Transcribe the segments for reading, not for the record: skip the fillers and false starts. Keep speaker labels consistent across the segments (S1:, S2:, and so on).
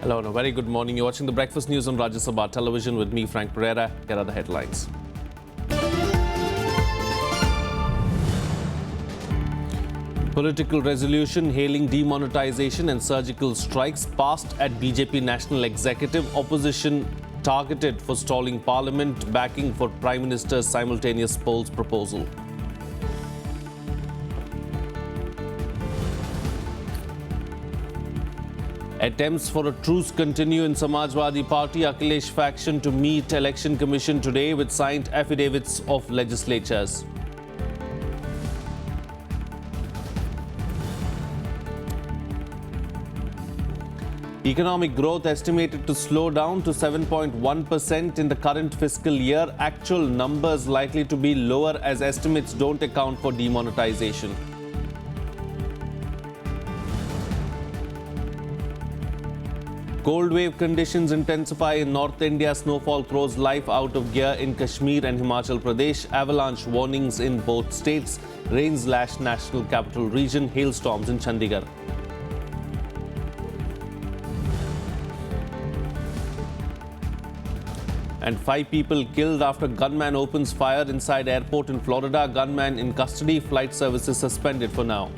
S1: Hello and a very good morning. You're watching the Breakfast News on Rajya Sabha Television with me, Frank Pereira. Here are the headlines. Political resolution hailing demonetization and surgical strikes passed at BJP National Executive. Opposition targeted for stalling Parliament, backing for Prime Minister's simultaneous polls proposal. Attempts for a truce continue in Samajwadi Party Akhilesh faction to meet Election Commission today with signed affidavits of legislators. Economic growth estimated to slow down to 7.1% in the current fiscal year. Actual numbers likely to be lower as estimates don't account for demonetization. Cold wave conditions intensify in North India. Snowfall throws life out of gear in Kashmir and Himachal Pradesh. Avalanche warnings in both states. Rains lash national capital region. Hailstorms in Chandigarh. And 5 people killed after gunman opens fire inside airport in Folrida. Gunman in custody. Flight services suspended for now.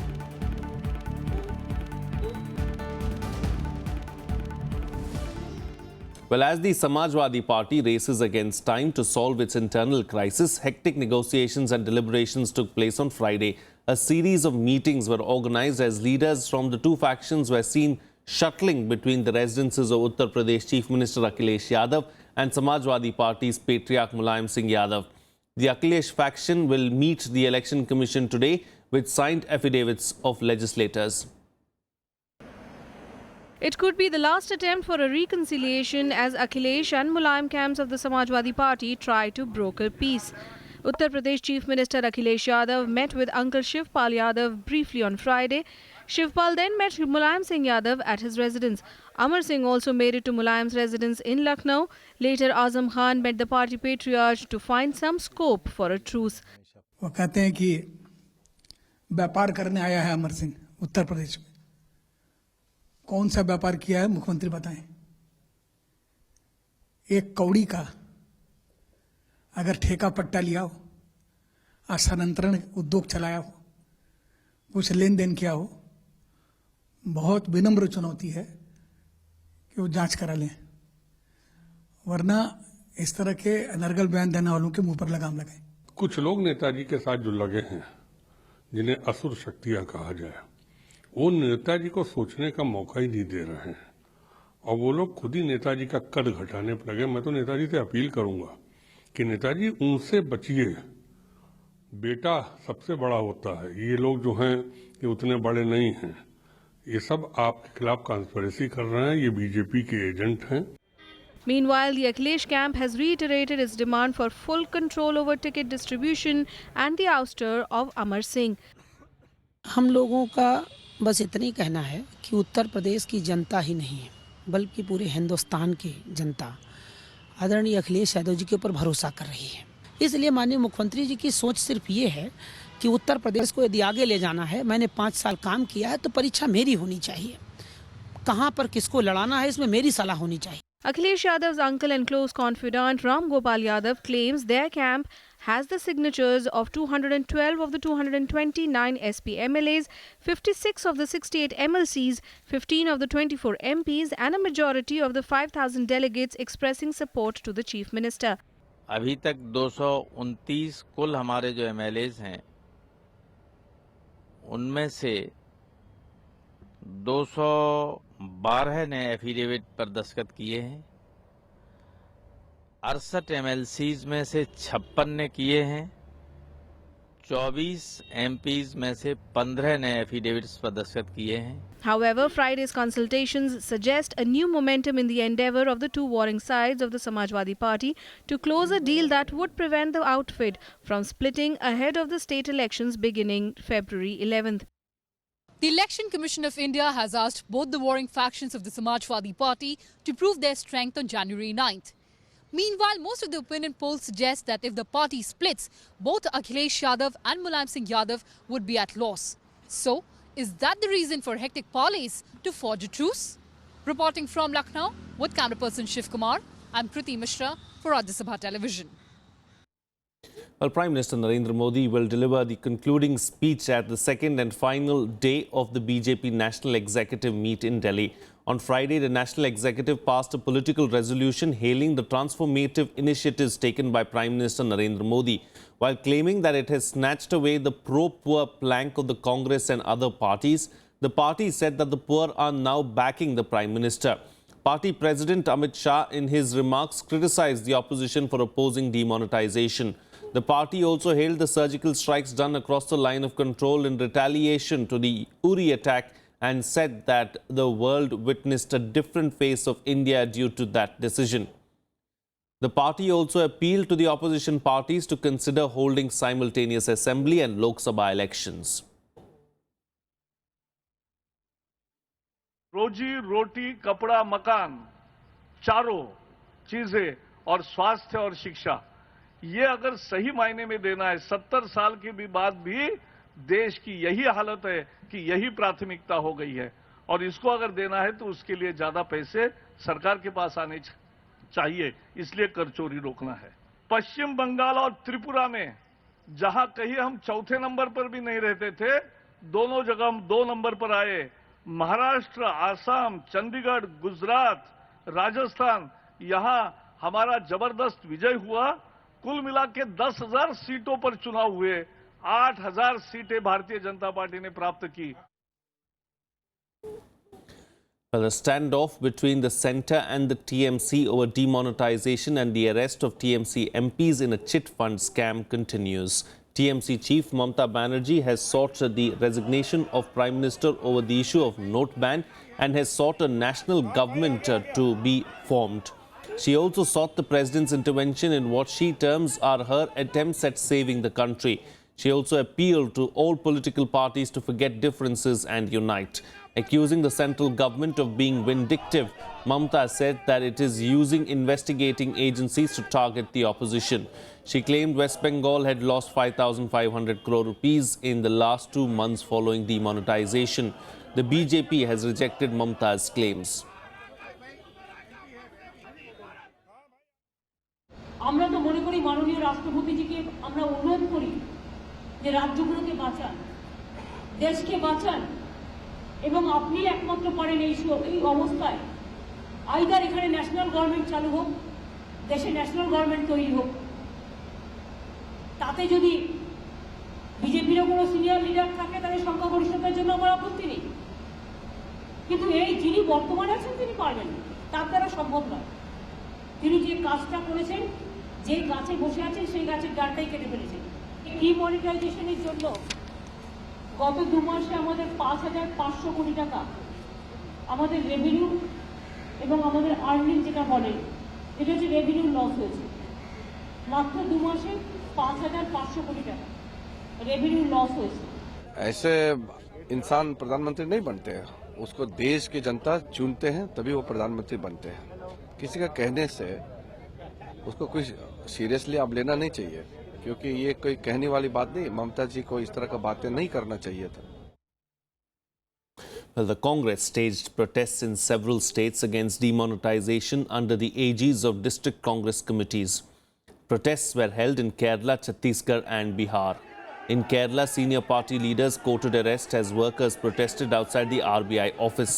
S1: Well, as the Samajwadi Party races against time to solve its internal crisis, hectic negotiations and deliberations took place on Friday. A series of meetings were organized as leaders from the two factions were seen shuttling between the residences of Uttar Pradesh Chief Minister Akhilesh Yadav and Samajwadi Party's patriarch Mulayam Singh Yadav. The Akhilesh faction will meet the Election Commission today with signed affidavits of legislators.
S2: It could be the last attempt for a reconciliation as Akhilesh and Mulayam camps of the Samajwadi Party try to broker peace. Uttar Pradesh Chief Minister Akhilesh Yadav met with Uncle Shivpal Yadav briefly on Friday. Shivpal then met Mulayam Singh Yadav at his residence. Amar Singh also made it to Mulayam's residence in Lucknow. Later, Azam Khan met the party patriarch to find some scope for a truce.
S3: वो कहते हैं कि व्यापार करने आया है अमर सिंह उत्तर प्रदेश में। कौन सा व्यापार किया है मुख्यमंत्री बताएं। एक कौड़ी का अगर ठेका पट्टा लिया हो, स्थानांतरण उद्योग चलाया हो, कुछ लेन देन किया हो, बहुत विनम्र चुनौती है कि वो जांच करा लें, वरना इस तरह के अनर्गल बयान देने वालों के मुंह पर लगाम लगाएं।
S4: कुछ लोग नेताजी के साथ जो लगे हैं, जिन्हें असुर शक्तियां कहा जाए, वो नेताजी को सोचने का मौका ही नहीं दे रहे हैं और वो लोग खुद ही नेताजी का कद घटाने पर लगे। मैं तो नेताजी से अपील करूंगा कि नेताजी उनसे बचिए। बेटा सबसे बड़ा होता है, ये लोग जो हैं ये उतने बड़े नहीं हैं। ये सब आपके खिलाफ कॉन्स्पिरेसी कर रहे हैं, ये बीजेपी के एजेंट हैं।
S2: Meanwhile, the Akhilesh camp has reiterated its demand for full control over ticket distribution and the ouster of Amar Singh.
S5: हम लोगों का बस इतना ही कहना है कि उत्तर प्रदेश की जनता ही नहीं है बल्कि पूरे हिंदुस्तान की जनता आदरणीय अखिलेश यादव जी के ऊपर भरोसा कर रही है। इसलिए माननीय मुख्यमंत्री जी की सोच सिर्फ ये है कि उत्तर प्रदेश को यदि आगे ले जाना है, मैंने 5 साल काम किया है तो परीक्षा मेरी होनी चाहिए। कहाँ पर किसको लड़ाना है इसमें मेरी सलाह होनी चाहिए।
S2: Akhilesh Yadav's uncle and close confidant Ram Gopal Yadav claims their camp has the signatures of 212 of the 229 SP MLAs, 56 of the 68 MLCs, 15 of the 24 MPs and a majority of the 5,000 delegates expressing support to the Chief Minister.
S6: अभी तक 229 कुल हमारे जो MLAs हैं, उनमें से 212 ने affidavit पर दस्तखत किए हैं। 68 MLCs में से 56 ने किए हैं। 24 MPs में से 15 ने एफिडेविट्स पर दस्तखत किए हैं।
S2: However, Friday's consultations suggest a new momentum in the endeavor of the two warring sides of the Samajwadi Party to close a deal that would prevent the outfit from splitting ahead of the state elections beginning February 11th.
S7: The Election Commission of India has asked both the warring factions of the Samajwadi Party to prove their strength on January 9th. Meanwhile, most of the opinion polls suggest that if the party splits, both Akhilesh Yadav and Mulayam Singh Yadav would be at loss. So, is that the reason for hectic parleys to forge a truce? Reporting from Lucknow with camera person Shiv Kumar, I'm Kriti Mishra for Rajya Sabha Television.
S1: Well, Prime Minister Narendra Modi will deliver the concluding speech at the second and final day of the BJP National Executive Meet in Delhi. On Friday, the National Executive passed a political resolution hailing the transformative initiatives taken by Prime Minister Narendra Modi, while claiming that it has snatched away the pro-poor plank of the Congress and other parties. The party said that the poor are now backing the Prime Minister. Party President Amit Shah, in his remarks, criticized the opposition for opposing demonetization. The party also hailed the surgical strikes done across the line of control in retaliation to the Uri attack and said that the world witnessed a different face of India due to that decision. The party also appealed to the opposition parties to consider holding simultaneous assembly and Lok Sabha elections.
S8: रोजी रोटी कपड़ा मकान चारों चीजें और स्वास्थ्य और शिक्षा, ये अगर सही मायने में देना है, 70 साल के भी बाद भी देश की यही हालत है कि यही प्राथमिकता हो गई है और इसको अगर देना है तो उसके लिए ज्यादा पैसे सरकार के पास आने चाहिए, इसलिए कर चोरी रोकना है। पश्चिम बंगाल और त्रिपुरा में जहां कहीं हम चौथे नंबर पर भी नहीं रहते थे, दोनों जगह हम 2 नंबर पर आए। महाराष्ट्र, आसाम, चंडीगढ़, गुजरात, राजस्थान, यहां हमारा जबरदस्त विजय हुआ। कुल मिला के 10,000 सीटों पर चुनाव हुए, 8,000 सीटें भारतीय जनता पार्टी ने प्राप्त की।
S1: Well, a standoff between the centre and the TMC over demonetization and the arrest of TMC MPs in a chit fund scam continues. TMC chief Mamata Banerjee has sought the resignation of Prime Minister over the issue of note ban and has sought a national government to be formed. She also sought the president's intervention in what she terms are her attempts at saving the country. She also appealed to all political parties to forget differences and unite. Accusing the central government of being vindictive, Mamata said that it is using investigating agencies to target the opposition. She claimed West Bengal had lost 5,500 crore rupees in the last 2 months following demonetization. The BJP has rejected Mamata's claims.
S9: আমরা তো মনে করি মাননীয় রাষ্ট্রপতিজিকে আমরা অনুরোধ করি যে রাজ্যগুলোকে বাঁচান, দেশকে বাঁচান এবং আপনি একমাত্র পারেন এই অবস্থায় আইদার এখানে ন্যাশনাল গভর্নমেন্ট চালু হোক, দেশে ন্যাশনাল গভর্নমেন্ট তৈরি হোক, তাতে যদি বিজেপিরও কোনো সিনিয়র লিডার থাকে তাহলে সংখ্যাগরিষ্ঠতার জন্য আমার আপত্তি নেই, কিন্তু এই যিনি বর্তমানে আছেন তিনি পারবেন, তার দ্বারা সম্ভব নয়। তিনি যে কাজটা করেছেন, যে গাছে বসে আছেন সেই গাছের ডালটাই কেটে ফেলেছেন। ডিমনিটাইজেশনের জন্য গত 2 মাসে আমাদের 5,500 কোটি টাকা আমাদের রেভিনিউ এবং আমাদের আর্নিং যেটা বলে এটা হচ্ছে রেভিনিউ লস হয়েছে। মাত্র 2 মাসে 5,500 কোটি টাকা रेवेन्यू लॉस हुए।
S10: ऐसे इंसान प्रधानमंत्री नहीं बनते हैं, उसको देश की जनता चुनते हैं तभी वो प्रधानमंत्री बनते हैं। किसी का कहने से उसको कुछ सीरियसली आप लेना नहीं चाहिए, क्योंकि ये कोई कहने वाली बात नहीं। ममता जी को इस तरह का बातें नहीं करना चाहिए था।
S1: Well, the Congress staged protests in several states against demonetization under the aegis of district Congress committees. Protests were held in Kerala, Chhattisgarh and Bihar. In Kerala, senior party leaders courted arrest as workers protested outside the RBI office.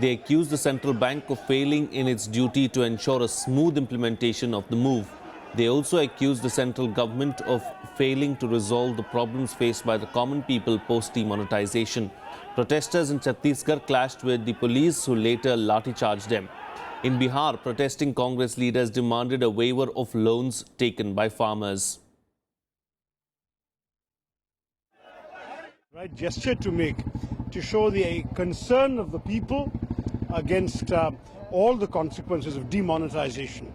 S1: They accused the central bank of failing in its duty to ensure a smooth implementation of the move. They also accused the central government of failing to resolve the problems faced by the common people post-demonetization. Protesters in Chhattisgarh clashed with the police, who later lathi-charged them. In Bihar, protesting Congress leaders demanded a waiver of loans taken by farmers.
S11: Right gesture to make to show the concern of the people against all the consequences of demonetization.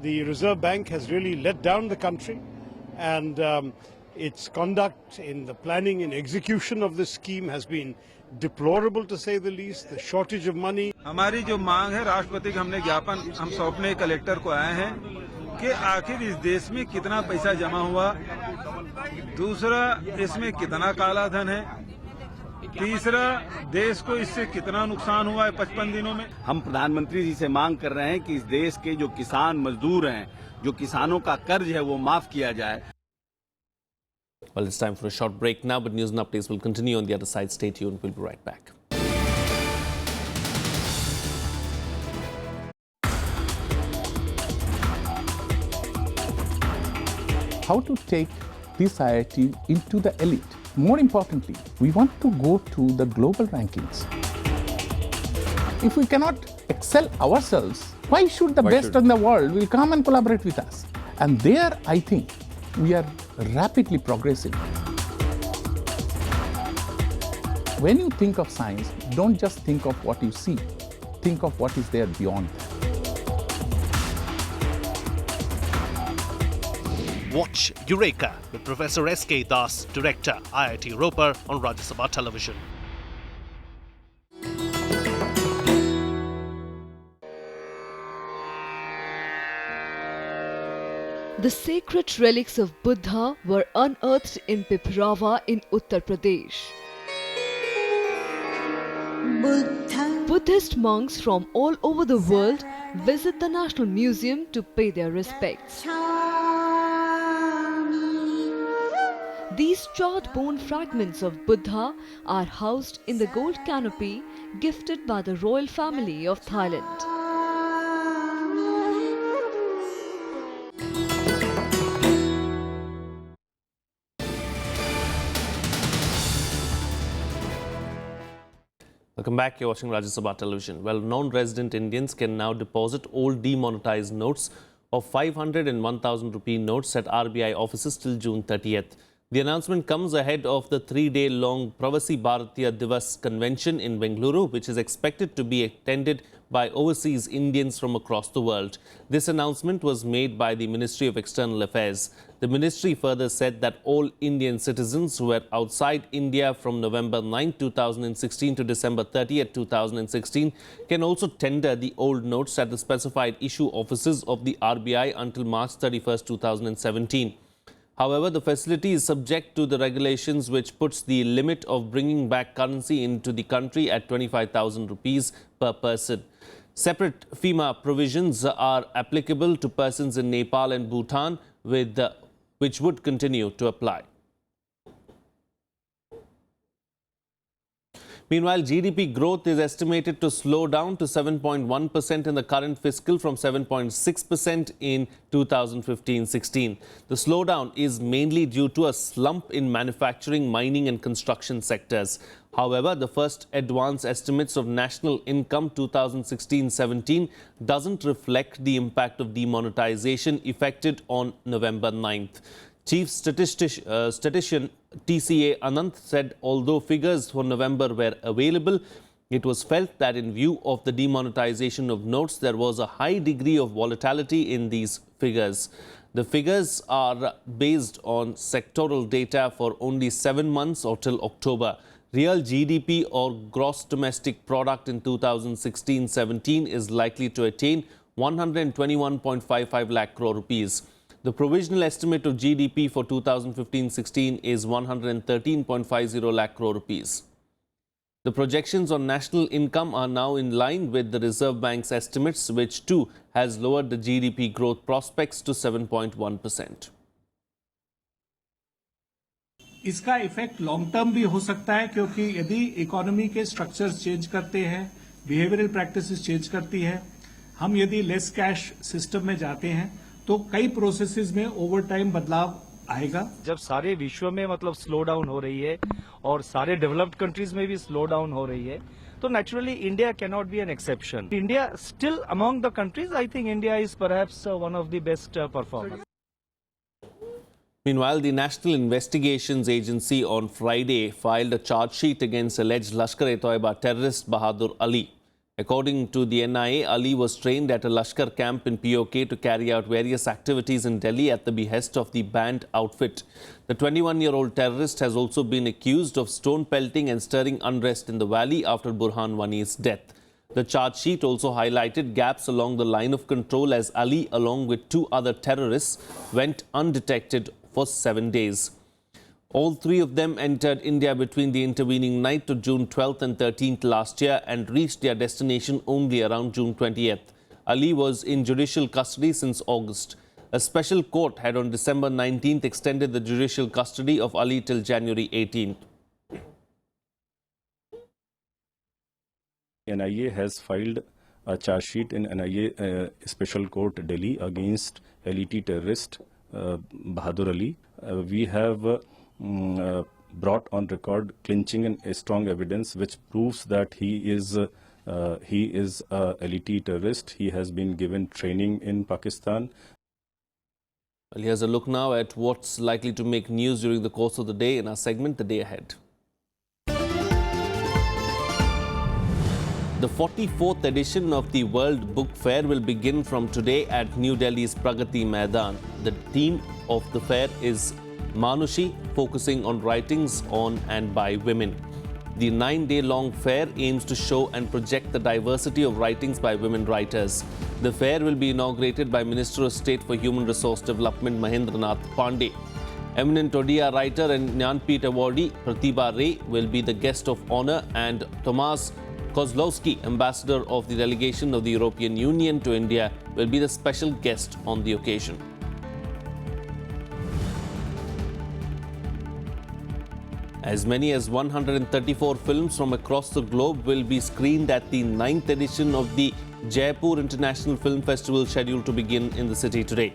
S11: The Reserve Bank has really let down the country, and its conduct in the planning and execution of this scheme has been deplorable, to say the least. The shortage of money.
S12: हमारी जो मांग है, राष्ट्रपति को हमने ज्ञापन हम सौंपने कलेक्टर को आए हैं कि आखिर इस देश में कितना पैसा जमा हुआ, दूसरा इसमें कितना काला धन है, तीसरा, देश को इससे कितना नुकसान हुआ है 55 दिनों में।
S13: हम प्रधानमंत्री जी से मांग कर रहे हैं कि इस देश के जो किसान मजदूर हैं, जो किसानों का कर्ज है, वो माफ किया जाए।
S1: Well, it's time for a short break now, but news and updates will continue on the other side. Stay tuned. We'll be right back.
S14: How to take this IIT into the elite. More importantly, we want to go to the global rankings. If we cannot excel ourselves, why should the best in the world will come and collaborate with us? And there, I think, we are rapidly progressing. When you think of science, don't just think of what you see. Think of what is there beyond that.
S15: Watch Eureka with Professor S.K. Das, Director, IIT Ropar on Rajya Sabha Television.
S16: The sacred relics of Buddha were unearthed in Piprava in Uttar Pradesh. Buddhist monks from all over the world visit the National Museum to pay their respects. These charred bone fragments of Buddha are housed in the gold canopy gifted by the royal family of Thailand.
S1: Welcome back. You're watching Rajya Sabha Television. Well, non-resident Indians can now deposit old demonetized notes of 500 and 1,000 rupee notes at RBI offices till June 30th. The announcement comes ahead of the 3-day-long Pravasi Bharatiya Divas convention in Bengaluru, which is expected to be attended by overseas Indians from across the world. This announcement was made by the Ministry of External Affairs. The ministry further said that all Indian citizens who were outside India from November 9, 2016 to December 30, 2016 can also tender the old notes at the specified issue offices of the RBI until March 31, 2017. However, the facility is subject to the regulations which puts the limit of bringing back currency into the country at 25,000 rupees per person. Separate FEMA provisions are applicable to persons in Nepal and Bhutan, which would continue to apply. Meanwhile, GDP growth is estimated to slow down to 7.1% in the current fiscal from 7.6% in 2015-16. The slowdown is mainly due to a slump in manufacturing, mining and construction sectors. However, the first advance estimates of national income 2016-17 doesn't reflect the impact of demonetization effected on November 9th. Chief Statistician TCA Anant said although figures for November were available, it was felt that in view of the demonetization of notes, there was a high degree of volatility in these figures. The figures are based on sectoral data for only 7 months or till October. Real GDP or gross domestic product in 2016-17 is likely to attain 121.55 lakh crore rupees. The provisional estimate of GDP for 2015-16 is 113.50 lakh crore rupees. The projections on national income are now in line with the Reserve Bank's estimates, which too has lowered the GDP growth prospects to 7.1%.
S17: इसका effect long term भी हो सकता है क्योंकि यदि economy के structures change करते हैं, बिहेवियरल प्रैक्टिसेस चेंज करती है, हम यदि लेस कैश सिस्टम में जाते हैं तो कई प्रोसेसेस में ओवर टाइम बदलाव आएगा।
S18: जब सारे विश्व में मतलब स्लो डाउन हो रही है और सारे डेवलप्ड कंट्रीज में भी स्लो डाउन हो रही है, तो naturally India can not be an exception. India still among the countries, I think India is perhaps one of the best performers.
S1: Meanwhile, the National Investigations Agency on Friday filed a charge sheet against alleged Lashkar-e-Toiba terrorist Bahadur Ali. According to the NIA, Ali was trained at a Lashkar camp in POK to carry out various activities in Delhi at the behest of the banned outfit. The 21-year-old terrorist has also been accused of stone pelting and stirring unrest in the valley after Burhan Wani's death. The charge sheet also highlighted gaps along the line of control as Ali, along with 2 other terrorists, went undetected for 7 days. All three of them entered India between the intervening night of June 12th and 13th last year and reached their destination only around June 20th. Ali was in judicial custody since August. A special court had on December 19th extended the judicial custody of Ali till January 18th.
S19: NIA has filed a charge sheet in NIA Special Court Delhi against LET terrorist Bahadur Ali. We have brought on record clinching and strong evidence which proves that he is a LET terrorist. He has been given training in Pakistan.
S1: Well, here's a look now at what's likely to make news during the course of the day in our segment, The Day Ahead. The 44th edition of the World Book Fair will begin from today at New Delhi's Pragati Maidan. The theme of the fair is Manushi, focusing on writings on and by women. The 9-day-long fair aims to show and project the diversity of writings by women writers. The fair will be inaugurated by Minister of State for Human Resource Development Mahendranath Pandey. Eminent Odia writer and Jnanpith awardee Pratibha Ray will be the guest of honor, and Tomasz Kozlowski, ambassador of the delegation of the European Union to India, will be the special guest on the occasion. As many as 134 films from across the globe will be screened at the 9th edition of the Jaipur International Film Festival, scheduled to begin in the city today.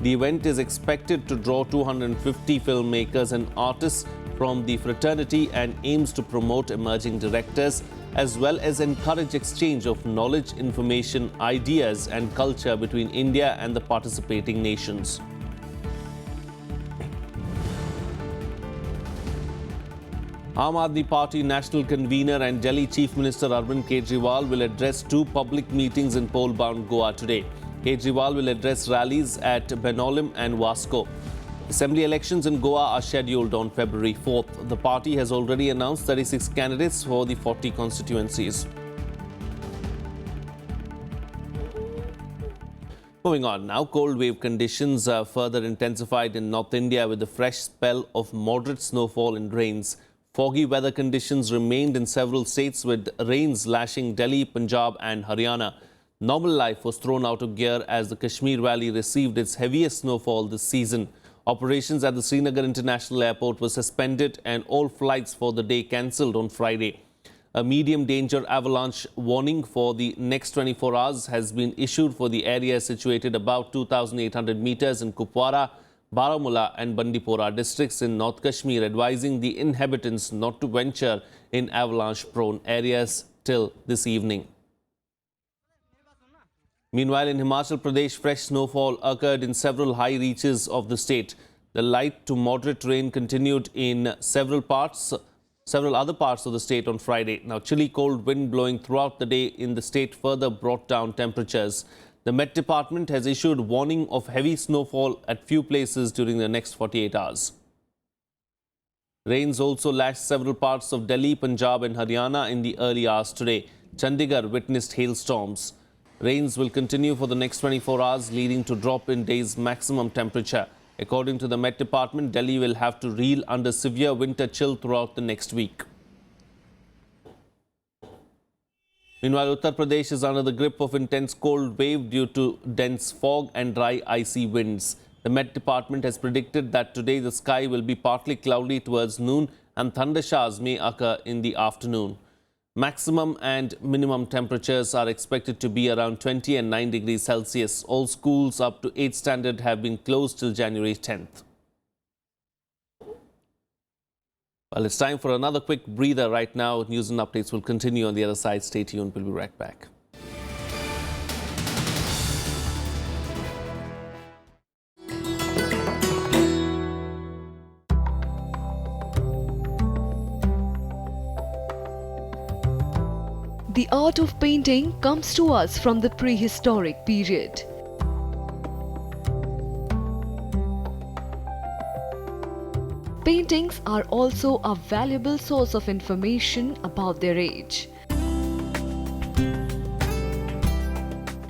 S1: The event is expected to draw 250 filmmakers and artists from the fraternity and aims to promote emerging directors as well as encourage exchange of knowledge, information, ideas and culture between India and the participating nations. Aam Aadmi Party national convener and Delhi Chief Minister Arvind Kejriwal will address 2 public meetings in pole-bound Goa today. Kejriwal will address rallies at Benolim and Vasco. Assembly elections in Goa are scheduled on February 4th. The party has already announced 36 candidates for the 40 constituencies. Moving on now, cold wave conditions are further intensified in North India with a fresh spell of moderate snowfall and rains. Foggy weather conditions remained in several states with rains lashing Delhi, Punjab and Haryana. Normal life was thrown out of gear as the Kashmir Valley received its heaviest snowfall this season. Operations at the Srinagar International Airport were suspended and all flights for the day cancelled on Friday. A medium danger avalanche warning for the next 24 hours has been issued for the area situated about 2,800 meters in Kupwara, Baramulla and Bandipora districts in North Kashmir, advising the inhabitants not to venture in avalanche-prone areas till this evening. Meanwhile, in Himachal Pradesh, fresh snowfall occurred in several high reaches of the state. The light to moderate rain continued in several other parts of the state on Friday. Now, chilly cold wind blowing throughout the day in the state further brought down temperatures. The Met Department has issued warning of heavy snowfall at few places during the next 48 hours. Rains also lashed several parts of Delhi, Punjab and Haryana in the early hours today. Chandigarh witnessed hailstorms. Rains will continue for the next 24 hours, leading to drop in day's maximum temperature. According to the Met Department, Delhi will have to reel under severe winter chill throughout the next week. Meanwhile, Uttar Pradesh is under the grip of intense cold wave due to dense fog and dry icy winds. The Met Department has predicted that today the sky will be partly cloudy towards noon and thunder showers may occur in the afternoon. Maximum and minimum temperatures are expected to be around 20 and 9 degrees Celsius. All schools up to 8th standard have been closed till January 10th. Well, it's time for another quick breather right now. News and updates will continue on the other side. Stay tuned. We'll be right back.
S16: The art of painting comes to us from the prehistoric period. Paintings are also a valuable source of information about their age.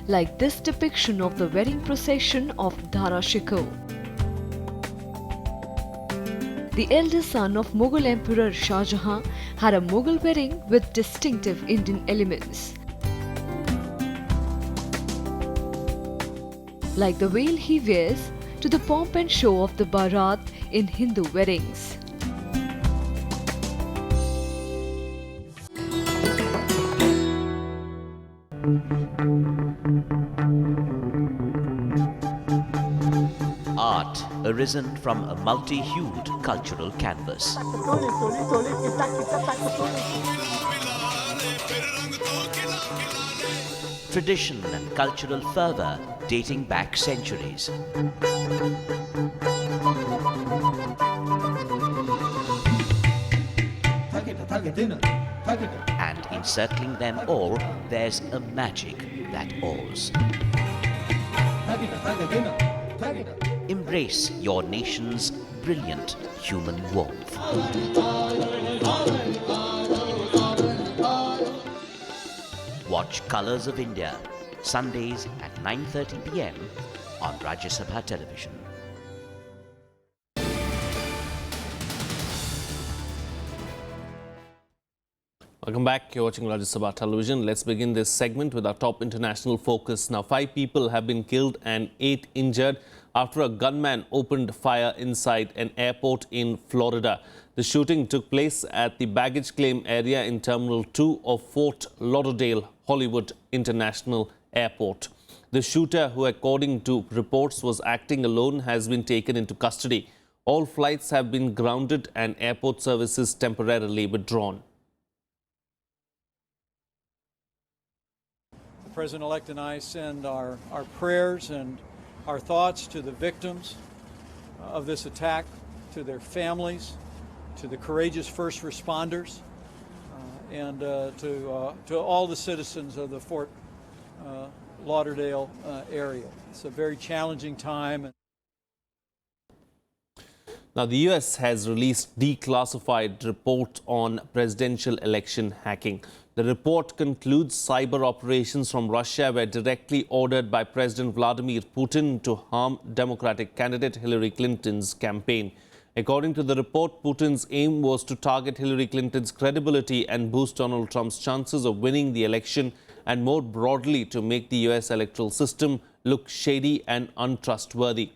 S16: Like this depiction of the wedding procession of Dhara Shikoh. the eldest son of Mughal Emperor Shah Jahan, had a Mughal wedding with distinctive Indian elements. Like the veil he wears, to the pomp and show of the Bharat in Hindu weddings.
S20: Art arisen from a multi-hued cultural canvas. Tradition and cultural fervour dating back centuries. And encircling them all, there's a magic that awes. Embrace your nation's brilliant human warmth. Watch Colours of India, Sundays at 9:30 p.m. on Rajya Sabha television.
S1: Welcome back. You're watching Rajya Sabha television. Let's begin this segment with our top international focus. Now, 5 people have been killed and 8 injured after a gunman opened fire inside an airport in Florida. The shooting took place at the baggage claim area in Terminal 2 of Fort Lauderdale Hollywood International Airport. The shooter, who according to reports was acting alone, has been taken into custody. All flights have been grounded and airport services temporarily withdrawn.
S21: The President-elect and I send our prayers and our thoughts to the victims of this attack, to their families, to the courageous first responders, and to all the citizens of the Fort Lauderdale area. It's a very challenging time.
S1: Now, the US has released declassified report on presidential election hacking. The report concludes cyber operations from Russia were directly ordered by President Vladimir Putin to harm Democratic candidate Hillary Clinton's campaign. According to the report, Putin's aim was to target Hillary Clinton's credibility and boost Donald Trump's chances of winning the election, and more broadly to make the US electoral system look shady and untrustworthy.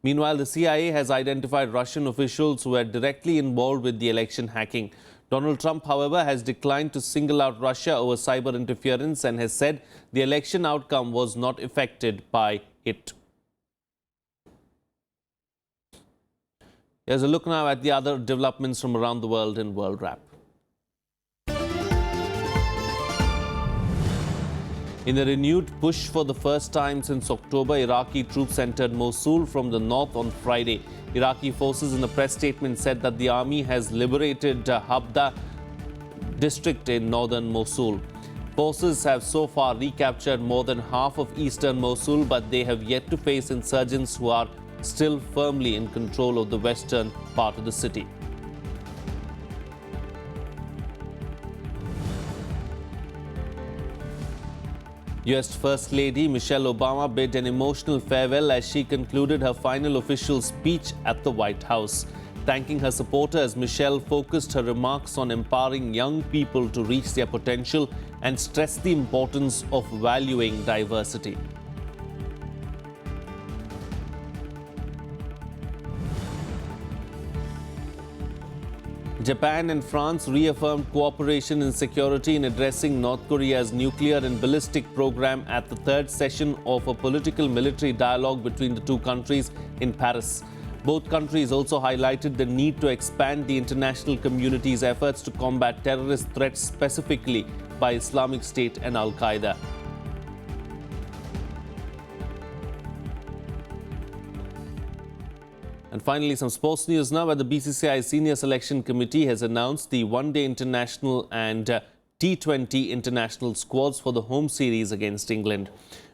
S1: Meanwhile, the CIA has identified Russian officials who were directly involved with the election hacking. Donald Trump, however, has declined to single out Russia over cyber interference and has said the election outcome was not affected by it. Here's a look now at the other developments from around the world in World Wrap. In a renewed push for the first time since October, Iraqi troops entered Mosul from the north on Friday. Iraqi forces in a press statement said that the army has liberated Habda district in northern Mosul. Forces have so far recaptured more than half of eastern Mosul, but they have yet to face insurgents who are still firmly in control of the western part of the city. US First Lady Michelle Obama bid an emotional farewell as she concluded her final official speech at the White House. Thanking her supporters, Michelle focused her remarks on empowering young people to reach their potential and stressed the importance of valuing diversity. Japan and France reaffirmed cooperation in security in addressing North Korea's nuclear and ballistic program at the third session of a political-military dialogue between the two countries in Paris. Both countries also highlighted the need to expand the international community's efforts to combat terrorist threats, specifically by Islamic State and Al-Qaeda. And finally, some sports news now, where the BCCI Senior Selection Committee has announced the One-Day International and T20 International squads for the home series against England.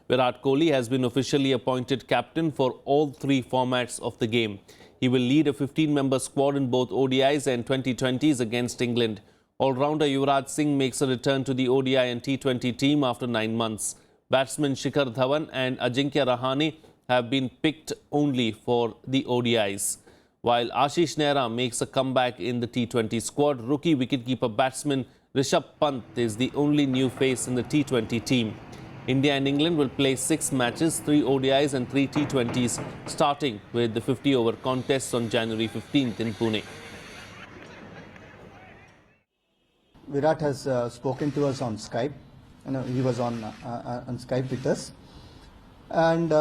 S1: Virat Kohli has been officially appointed captain for all 3 formats of the game. He will lead a 15-member squad in both ODIs and 2020s against England. All-rounder Yuvraj Singh makes a return to the ODI and T20 team after 9 months. Batsmen Shikhar Dhawan and Ajinkya Rahane have been picked only for the ODIs. While Ashish Nehra makes a comeback in the T20 squad, rookie wicketkeeper batsman Rishabh Pant is the only new face in the T20 team. India and England will play 6 matches, 3 ODIs and 3 T20s, starting with the 50-over contests on January 15th in Pune.
S3: Virat has spoken to us on Skype. He was on Skype with us, and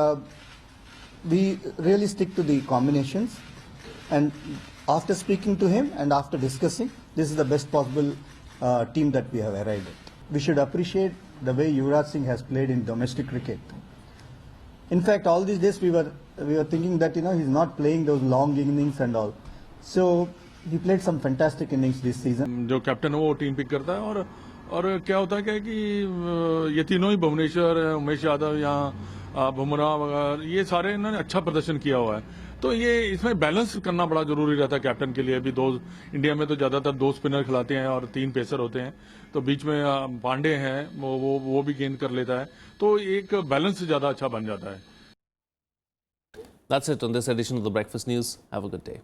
S3: we really stick to the combinations. And after speaking to him and after discussing, this is the best possible team that we have arrived at. We should appreciate the way Yuvraj Singh has played in domestic cricket. In fact, all these days we were thinking that he's not playing those long innings and all. So he played some fantastic innings this season.
S4: जो captain है वो team pick करता है और क्या होता है कि ये तीनों ही भुवनेश्वर, उमेश यादव, यहाँ बुमराह वगैरह, ये सारे इन्होंने अच्छा प्रदर्शन किया हुआ है. तो ये इसमें बैलेंस करना बड़ा जरूरी रहता है कैप्टन के लिए. अभी इंडिया में तो ज्यादातर 2 स्पिनर खिलाते हैं और 3 पेसर होते हैं. तो बीच में पांडे हैं, वो भी गेंद कर लेता है. तो एक बैलेंस ज्यादा अच्छा बन जाता है.
S1: That's it on this edition of the Breakfast News. Have a good day.